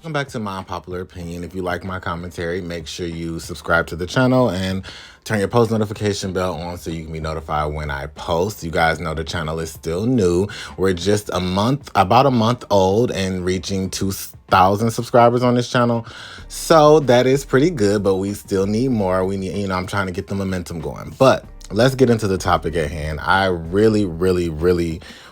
Welcome back to My Unpopular Opinion. If you like my commentary, make sure you subscribe to the channel and turn your post notification bell on so you can be notified when I post. You guys know the channel is still new. We're just about a month old and reaching 2,000 subscribers on this channel. So that is pretty good, but we still need more. We need, I'm trying to get the momentum going. But let's get into the topic at hand. I really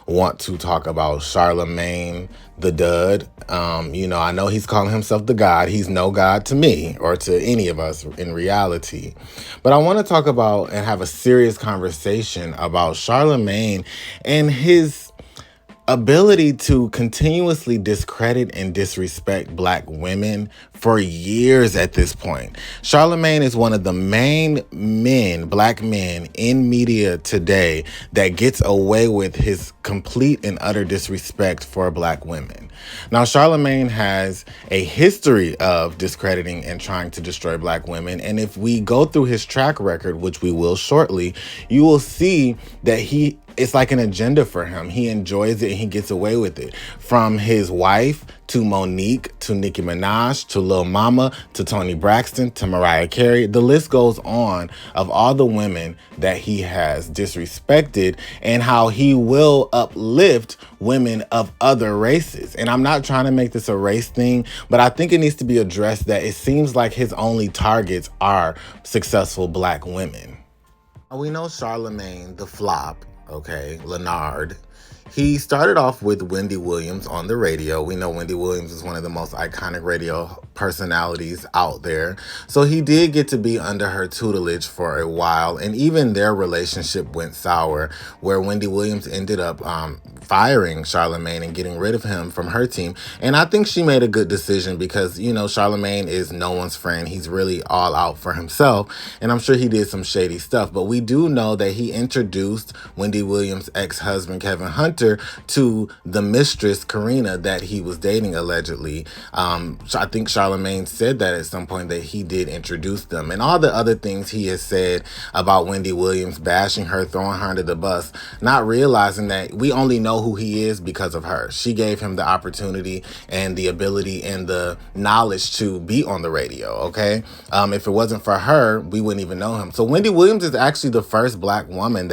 want to talk about Charlemagne the Dud. I know he's calling himself the God. He's no God to me or to any of us in reality. But I want to talk about and have a serious conversation about Charlemagne and his ability to continuously discredit and disrespect Black women for years at this point. Charlemagne is one of the main Black men in media today that gets away with his complete and utter disrespect for Black women. Now, Charlemagne has a history of discrediting and trying to destroy Black women. And if we go through his track record, which we will shortly, you will see that it's like an agenda for him. He enjoys it and he gets away with it. From his wife to Monique to Nicki Minaj to Lil Mama to Toni Braxton to Mariah Carey. The list goes on of all the women that he has disrespected and how he will uplift women of other races. And I'm not trying to make this a race thing, but I think it needs to be addressed that it seems like his only targets are successful Black women. We know Charlemagne the flop. Okay, Leonard. He started off with Wendy Williams on the radio. We know Wendy Williams is one of the most iconic radio personalities out there. So he did get to be under her tutelage for a while. And even their relationship went sour, where Wendy Williams ended up firing Charlemagne and getting rid of him from her team. And I think she made a good decision because, Charlemagne is no one's friend. He's really all out for himself. And I'm sure he did some shady stuff. But we do know that he introduced Wendy Williams' ex-husband, Kevin Hunter, to the mistress, Karina, that he was dating allegedly. I think Charlemagne said that at some point that he did introduce them. And all the other things he has said about Wendy Williams, bashing her, throwing her under the bus, not realizing that we only know who he is because of her. She gave him the opportunity and the ability and the knowledge to be on the radio, okay? If it wasn't for her, we wouldn't even know him. So Wendy Williams is actually the first Black woman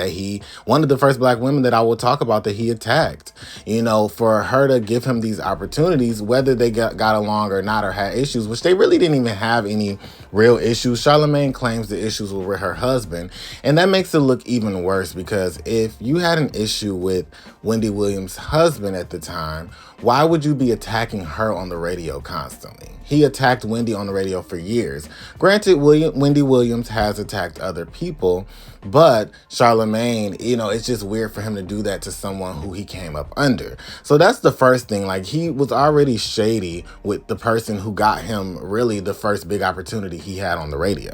one of the first Black women that I will talk about that he attacked. For her to give him these opportunities, whether they got along or not or had issues, which they really didn't even have any real issues. Charlemagne claims the issues were with her husband, and that makes it look even worse because if you had an issue with Wendy Williams' husband at the time, why would you be attacking her on the radio constantly? He attacked Wendy on the radio for years. Granted, Wendy Williams has attacked other people, but Charlemagne, it's just weird for him to do that to someone who he came up under. So that's the first thing. Like, he was already shady with the person who got him really the first big opportunity he had on the radio.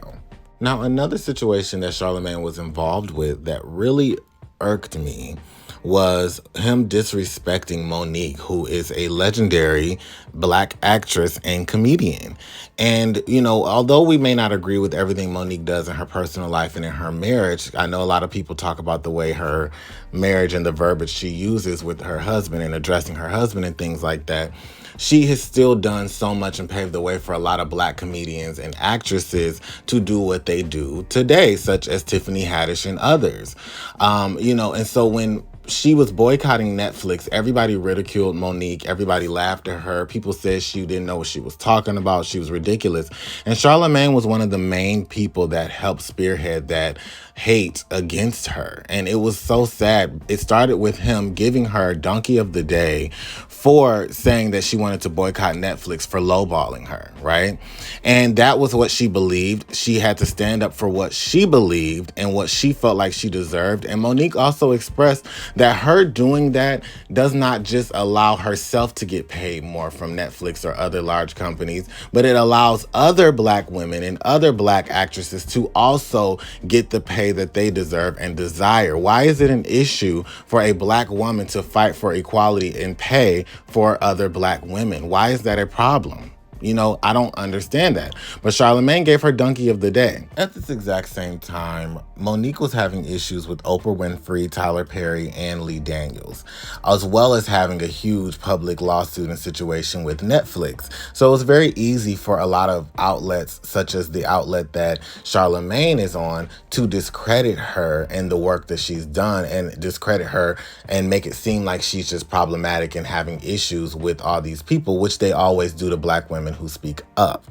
Now, another situation that Charlemagne was involved with that really irked me was him disrespecting Monique, who is a legendary Black actress and comedian. And, although we may not agree with everything Monique does in her personal life and in her marriage, I know a lot of people talk about the way her marriage and the verbiage she uses with her husband and addressing her husband and things like that. She has still done so much and paved the way for a lot of Black comedians and actresses to do what they do today, such as Tiffany Haddish and others. And so when she was boycotting Netflix, everybody ridiculed Monique. Everybody laughed at her. People said she didn't know what she was talking about. She was ridiculous. And Charlemagne was one of the main people that helped spearhead that hate against her. And it was so sad. It started with him giving her Donkey of the Day for saying that she wanted to boycott Netflix for lowballing her, right? And that was what she believed. She had to stand up for what she believed and what she felt like she deserved. And Monique also expressed that her doing that does not just allow herself to get paid more from Netflix or other large companies, but it allows other Black women and other Black actresses to also get the pay that they deserve and desire. Why is it an issue for a Black woman to fight for equality in pay for other Black women? Why is that a problem? I don't understand that. But Charlemagne gave her donkey of the day. At this exact same time, Monique was having issues with Oprah Winfrey, Tyler Perry, and Lee Daniels, as well as having a huge public lawsuit and situation with Netflix. So it was very easy for a lot of outlets, such as the outlet that Charlemagne is on, to discredit her and the work that she's done, and discredit her and make it seem like she's just problematic and having issues with all these people, which they always do to Black women who speak up.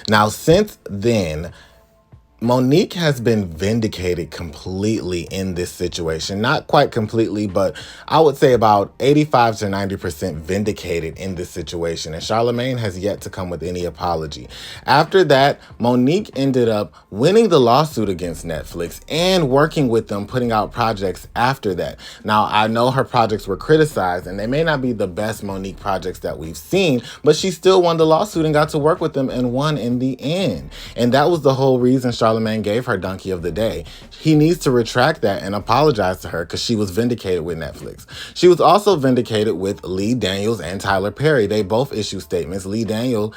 Now, since then, Monique has been vindicated completely in this situation. Not quite completely, but I would say about 85 to 90% vindicated in this situation. And Charlemagne has yet to come with any apology. After that, Monique ended up winning the lawsuit against Netflix and working with them, putting out projects after that. Now, I know her projects were criticized, and they may not be the best Monique projects that we've seen, but she still won the lawsuit and got to work with them and won in the end. And that was the whole reason Charlemagne gave her donkey of the day. He needs to retract that and apologize to her, because she was vindicated with Netflix. She was also vindicated with Lee Daniels and Tyler Perry. They both issued statements. Lee Daniels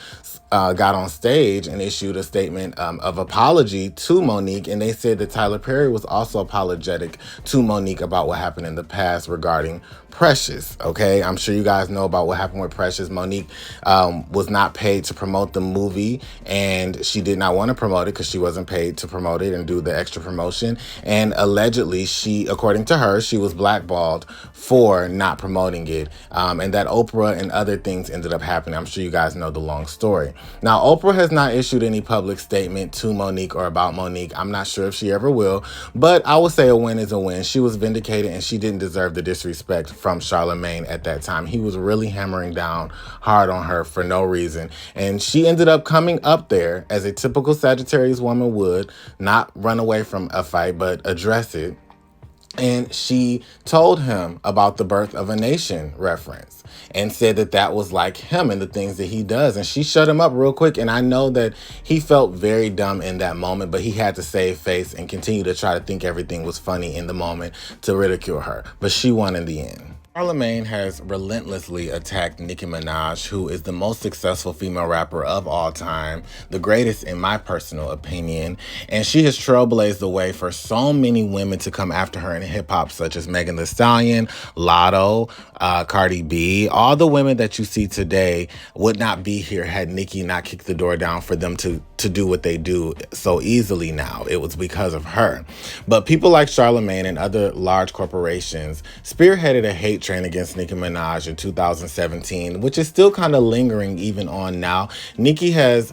got on stage and issued a statement of apology to Monique, and they said that Tyler Perry was also apologetic to Monique about what happened in the past regarding Precious. Okay, I'm sure you guys know about what happened with Precious. Monique was not paid to promote the movie, and she did not want to promote it because she wasn't paid to promote it and do the extra promotion. And allegedly, according to her, she was blackballed for not promoting it, and that Oprah and other things ended up happening. I'm sure you guys know the long story. Now, Oprah has not issued any public statement to Monique or about Monique. I'm not sure if she ever will, but I would say a win is a win. She was vindicated, and she didn't deserve the disrespect from Charlemagne at that time. He was really hammering down hard on her for no reason, and she ended up coming up there as a typical Sagittarius woman would, not run away from a fight, but address it. And she told him about the Birth of a Nation reference and said that that was like him and the things that he does. And she shut him up real quick. And I know that he felt very dumb in that moment, but he had to save face and continue to try to think everything was funny in the moment to ridicule her. But she won in the end. Charlemagne has relentlessly attacked Nicki Minaj, who is the most successful female rapper of all time, the greatest in my personal opinion, and she has trailblazed the way for so many women to come after her in hip-hop, such as Megan Thee Stallion, Lotto, Cardi B. All the women that you see today would not be here had Nicki not kicked the door down for them to do what they do so easily now. It was because of her. But people like Charlemagne and other large corporations spearheaded a hate train against Nicki Minaj in 2017, which is still kind of lingering even on now. Nicki has,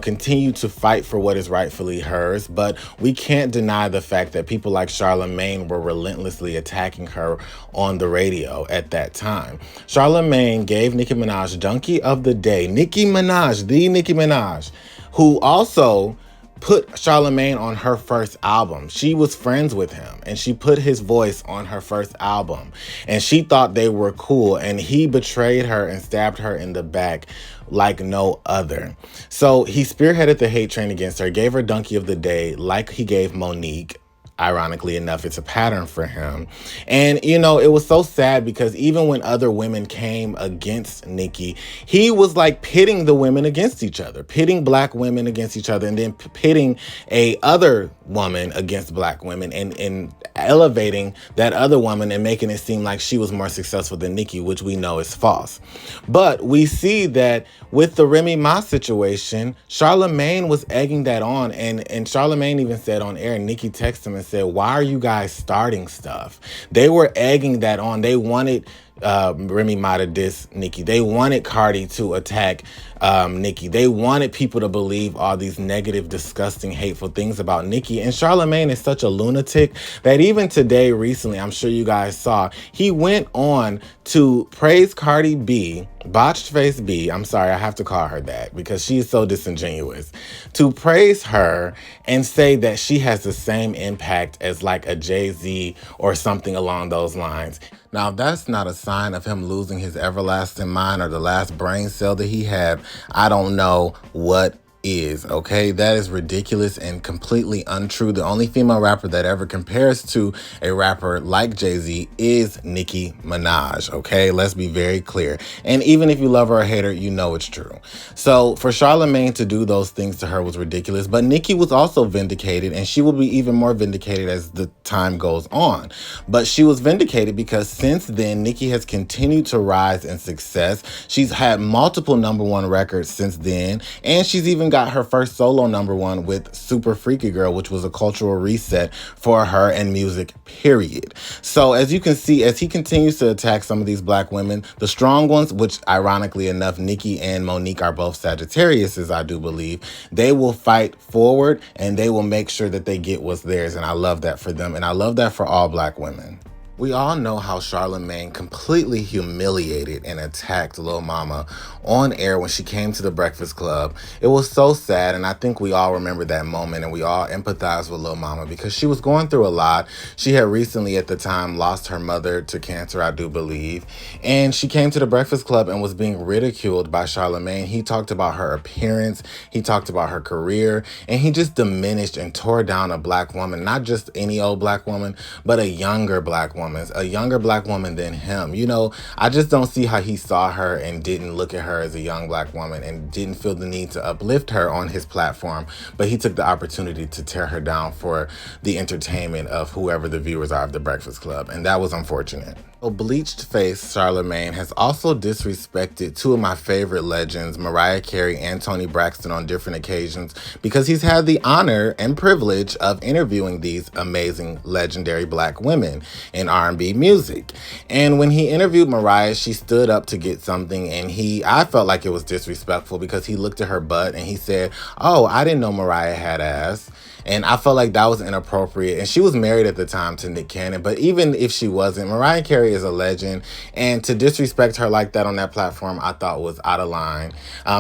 continued to fight for what is rightfully hers, but we can't deny the fact that people like Charlemagne were relentlessly attacking her on the radio at that time. Charlemagne gave Nicki Minaj donkey of the day. Nicki Minaj, who also put Charlemagne on her first album. She was friends with him, and she put his voice on her first album, and she thought they were cool, and he betrayed her and stabbed her in the back like no other. So he spearheaded the hate train against her, gave her donkey of the day like he gave Monique. Ironically enough, it's a pattern for him. And, it was so sad because even when other women came against Nicki, he was like pitting the women against each other, pitting Black women against each other, and then pitting a other woman against Black women and elevating that other woman and making it seem like she was more successful than Nicki, which we know is false. But we see that with the Remy Ma situation, Charlemagne was egging that on, and Charlemagne even said on air, Nicki texted him and said, "Why are you guys starting stuff?" They were egging that on. They wanted Remy Ma to diss Nicki. They wanted Cardi to attack Nicki. They wanted people to believe all these negative, disgusting, hateful things about Nicki. And Charlemagne is such a lunatic that even today, recently, I'm sure you guys saw, he went on to praise Cardi B, Botched Face B. I'm sorry, I have to call her that because she's so disingenuous. To praise her and say that she has the same impact as like a Jay-Z or something along those lines. Now, if that's not a sign of him losing his everlasting mind or the last brain cell that he had, I don't know what is, okay? That is ridiculous and completely untrue. The only female rapper that ever compares to a rapper like Jay-Z is Nicki Minaj, okay? Let's be very clear. And even if you love her or hate her, you know it's true. So for Charlemagne to do those things to her was ridiculous, but Nicki was also vindicated, and she will be even more vindicated as the time goes on. But she was vindicated because since then, Nicki has continued to rise in success. She's had multiple #1 records since then, and she's even got her first solo #1 with Super Freaky Girl, which was a cultural reset for her and music, period. So as you can see, as he continues to attack some of these black women, the strong ones, which ironically enough, Nicki and Monique are both Sagittariuses, I do believe, they will fight forward and they will make sure that they get what's theirs. And I love that for them. And I love that for all black women. We all know how Charlemagne completely humiliated and attacked Lil Mama on air when she came to the Breakfast Club. It was so sad, and I think we all remember that moment, and we all empathize with Lil Mama because she was going through a lot. She had recently, at the time, lost her mother to cancer, I do believe, and she came to the Breakfast Club and was being ridiculed by Charlemagne. He talked about her appearance, he talked about her career, and he just diminished and tore down a black woman, not just any old black woman, but a younger black woman. A younger black woman than him. You know, I just don't see how he saw her and didn't look at her as a young black woman and didn't feel the need to uplift her on his platform. But he took the opportunity to tear her down for the entertainment of whoever the viewers are of the Breakfast Club. And that was unfortunate. Bleached face Charlemagne has also disrespected two of my favorite legends, Mariah Carey and Toni Braxton, on different occasions because he's had the honor and privilege of interviewing these amazing, legendary black women in R&B music. And when he interviewed Mariah, she stood up to get something, and I felt like it was disrespectful because he looked at her butt and he said, "Oh, I didn't know Mariah had ass." And I felt like that was inappropriate. And she was married at the time to Nick Cannon. But even if she wasn't, Mariah Carey is a legend. And to disrespect her like that on that platform, I thought was out of line.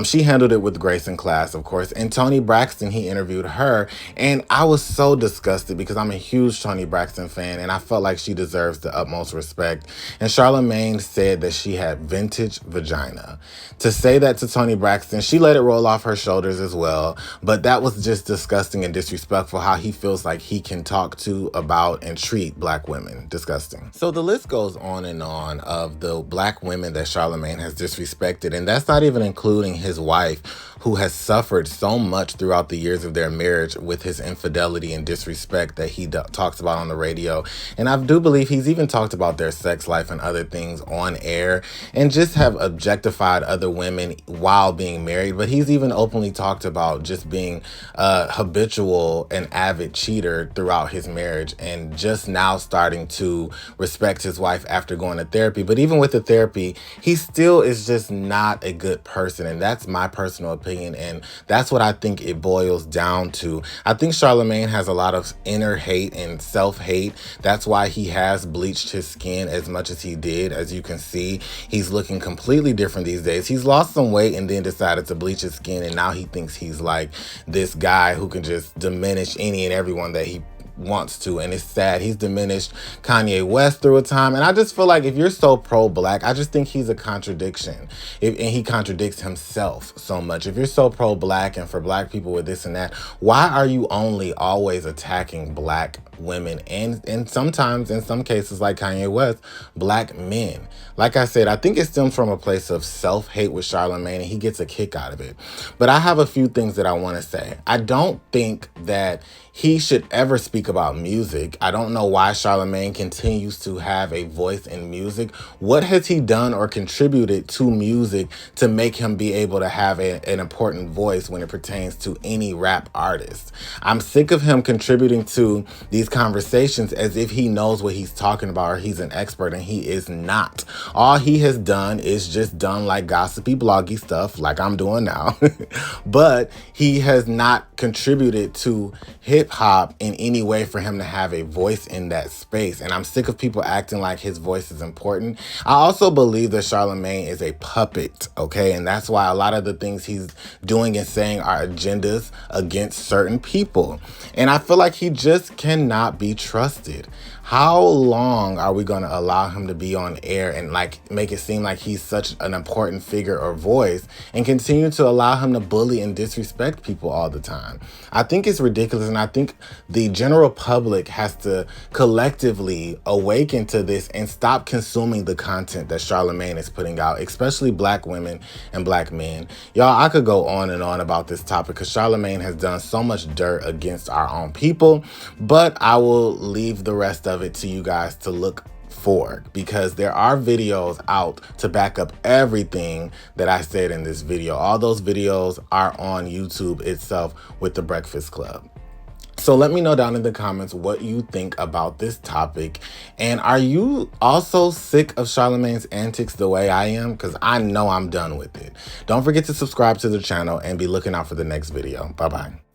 She handled it with grace and class, of course. And Toni Braxton, he interviewed her. And I was so disgusted because I'm a huge Toni Braxton fan. And I felt like she deserves the utmost respect. And Charlemagne said that she had vintage vagina. To say that to Toni Braxton, she let it roll off her shoulders as well. But that was just disgusting and disrespectful for how he feels like he can talk to, about, and treat black women. Disgusting. So the list goes on and on of the black women that Charlemagne has disrespected, and that's not even including his wife, who has suffered so much throughout the years of their marriage with his infidelity and disrespect that he talks about on the radio. And I do believe he's even talked about their sex life and other things on air and just have objectified other women while being married. But he's even openly talked about just being habitual and avid cheater throughout his marriage and just now starting to respect his wife after going to therapy. But even with the therapy, he still is just not a good person. And that's my personal opinion. And that's what I think it boils down to. I think Charlemagne has a lot of inner hate and self-hate. That's why he has bleached his skin as much as he did. As you can see, he's looking completely different these days. He's lost some weight and then decided to bleach his skin. And now he thinks he's like this guy who can just diminish any and everyone that he wants to. And it's sad. He's diminished Kanye West through a time. And I just feel like if you're so pro-black, I just think he's a contradiction. And he contradicts himself so much. If you're so pro-black and for black people with this and that, why are you only always attacking black women and sometimes, in some cases like Kanye West, black men? Like I said, I think it stems from a place of self-hate with Charlemagne, and he gets a kick out of it. But I have a few things that I want to say. I don't think that he should ever speak about music. I don't know why Charlemagne continues to have a voice in music. What has he done or contributed to music to make him be able to have an important voice when it pertains to any rap artist? I'm sick of him contributing to these conversations as if he knows what he's talking about or he's an expert, and he is not. All he has done is just done like gossipy, bloggy stuff like I'm doing now. But he has not contributed to hip hop in any way for him to have a voice in that space. And I'm sick of people acting like his voice is important. I also believe that Charlemagne is a puppet, okay? And that's why a lot of the things he's doing and saying are agendas against certain people. And I feel like he just cannot be trusted. How long are we going to allow him to be on air and like make it seem like he's such an important figure or voice and continue to allow him to bully and disrespect people all the time? I think it's ridiculous, and I think the general public has to collectively awaken to this and stop consuming the content that Charlemagne is putting out, especially black women and black men. Y'all, I could go on and on about this topic because Charlemagne has done so much dirt against our own people, but I will leave the rest of it to you guys to look for, because there are videos out to back up everything that I said in this video. All those videos are on YouTube itself with The Breakfast Club. So let me know down in the comments what you think about this topic. And are you also sick of Charlemagne's antics the way I am? Because I know I'm done with it. Don't forget to subscribe to the channel and be looking out for the next video. Bye-bye.